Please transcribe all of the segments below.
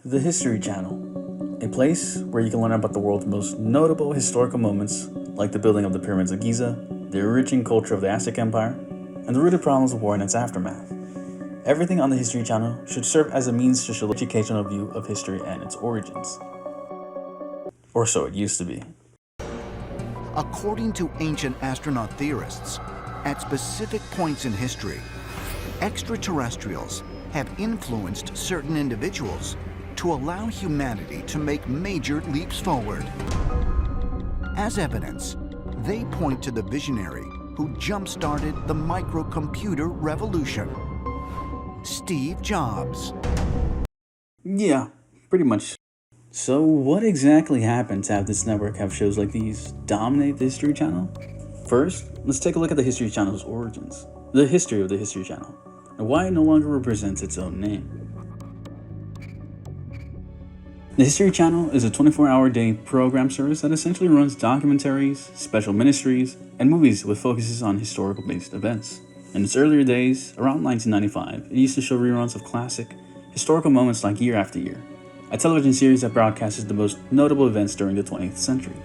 The History Channel, a place where you can learn about the world's most notable historical moments, like the building of the pyramids of Giza, the enriching culture of the Aztec Empire, and the rooted problems of war and its aftermath. Everything on the History Channel should serve as a means to show the educational view of history and its origins. Or so it used to be. According to ancient astronaut theorists, at specific points in history, extraterrestrials have influenced certain individuals to allow humanity to make major leaps forward. As evidence, they point to the visionary who jump-started the microcomputer revolution, Steve Jobs. Yeah, pretty much. So what exactly happened to have this network have shows like these dominate the History Channel? First, let's take a look at the History Channel's origins, the history of the History Channel, and why it no longer represents its own name. The History Channel is a 24-hour-day program service that essentially runs documentaries, special ministries, and movies with focuses on historical-based events. In its earlier days, around 1995, it used to show reruns of classic, historical moments like Year After Year, a television series that broadcasts the most notable events during the 20th century.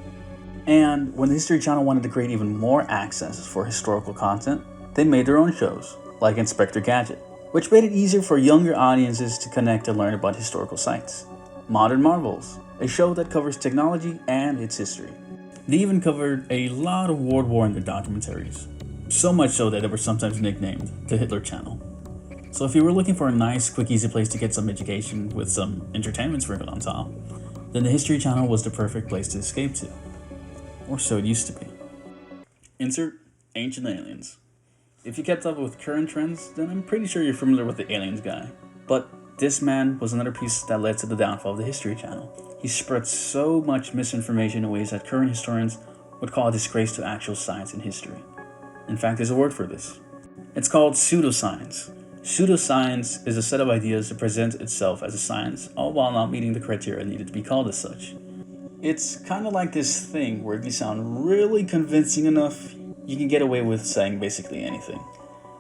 And when the History Channel wanted to create even more access for historical content, they made their own shows, like Inspector Gadget, which made it easier for younger audiences to connect and learn about historical sites. Modern Marvels, a show that covers technology and its history. They even covered a lot of World War in their documentaries, so much so that they were sometimes nicknamed the Hitler Channel. So if you were looking for a nice, quick, easy place to get some education with some entertainment sprinkled on top, then the History Channel was the perfect place to escape to. Or so it used to be. Insert Ancient Aliens. If you kept up with current trends, then I'm pretty sure you're familiar with the Aliens guy. But this man was another piece that led to the downfall of the History Channel. He spread so much misinformation in ways that current historians would call a disgrace to actual science and history. In fact, there's a word for this. It's called pseudoscience. Pseudoscience is a set of ideas that presents itself as a science, all while not meeting the criteria needed to be called as such. It's kind of like this thing where if you sound really convincing enough, you can get away with saying basically anything.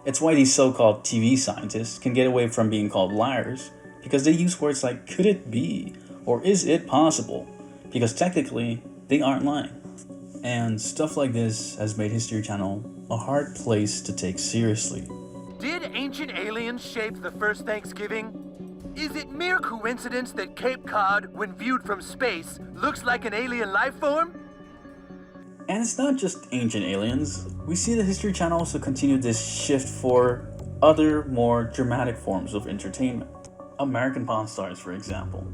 It's why these so-called TV scientists can get away from being called liars, because they use words like could it be, or is it possible, because technically, they aren't lying. And stuff like this has made History Channel a hard place to take seriously. Did ancient aliens shape the first Thanksgiving? Is it mere coincidence that Cape Cod, when viewed from space, looks like an alien life form? And it's not just ancient aliens. We see the History Channel also continue this shift for other, more dramatic forms of entertainment. American Pawn Stars, for example.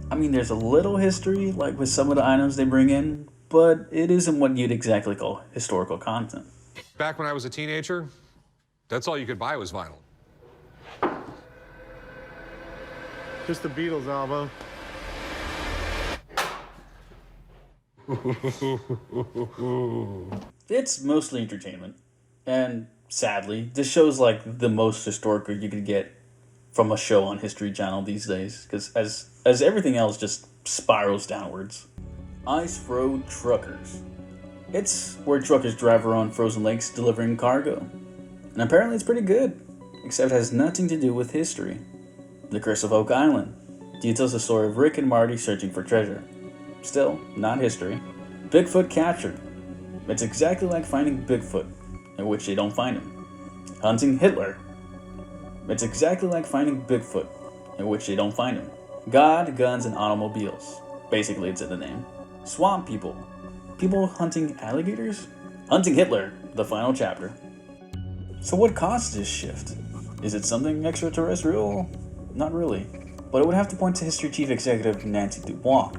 I mean, there's a little history, like with some of the items they bring in, but it isn't what you'd exactly call historical content. Back when I was a teenager, that's all you could buy was vinyl. Just the Beatles album. It's mostly entertainment, and sadly, this show's like the most historical you could get from a show on History Channel these days, because as everything else just spirals downwards. Ice Road Truckers. It's where truckers drive around frozen lakes delivering cargo, and apparently it's pretty good, except it has nothing to do with history. The Curse of Oak Island details the story of Rick and Marty searching for treasure. Still, not history. Bigfoot Captured. It's exactly like finding Bigfoot, in which they don't find him. Hunting Hitler. It's exactly like finding Bigfoot, in which they don't find him. God, Guns, and Automobiles. Basically, it's in the name. Swamp People. People hunting alligators? Hunting Hitler, the final chapter. So what caused this shift? Is it something extraterrestrial? Not really. But I would have to point to History Chief Executive Nancy Dubois.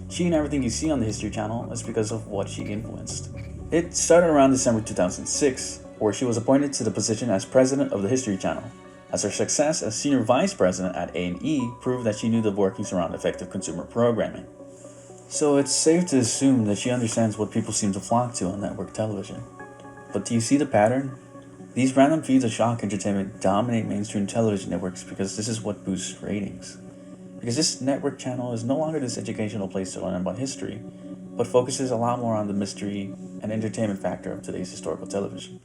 She and everything you see on the History Channel is because of what she influenced. It started around December 2006, where she was appointed to the position as president of the History Channel, as her success as senior vice president at A&E proved that she knew the workings around effective consumer programming. So it's safe to assume that she understands what people seem to flock to on network television. But do you see the pattern? These random feeds of shock entertainment dominate mainstream television networks because this is what boosts ratings. Because this network channel is no longer this educational place to learn about history, but focuses a lot more on the mystery and entertainment factor of today's historical television.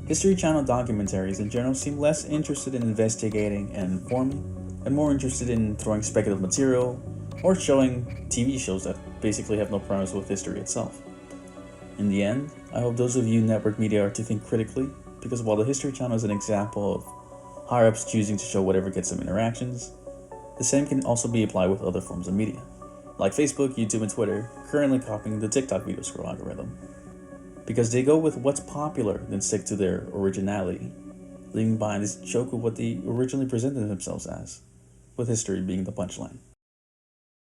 History Channel documentaries in general seem less interested in investigating and informing, and more interested in throwing speculative material or showing TV shows that basically have no promise with history itself. In the end, I hope those of you in network media are to think critically, because while the History Channel is an example of higher-ups choosing to show whatever gets them interactions, the same can also be applied with other forms of media, like Facebook, YouTube, and Twitter, currently copying the TikTok video scroll algorithm. Because they go with what's popular than stick to their originality, leaving behind this joke of what they originally presented themselves as, with history being the punchline.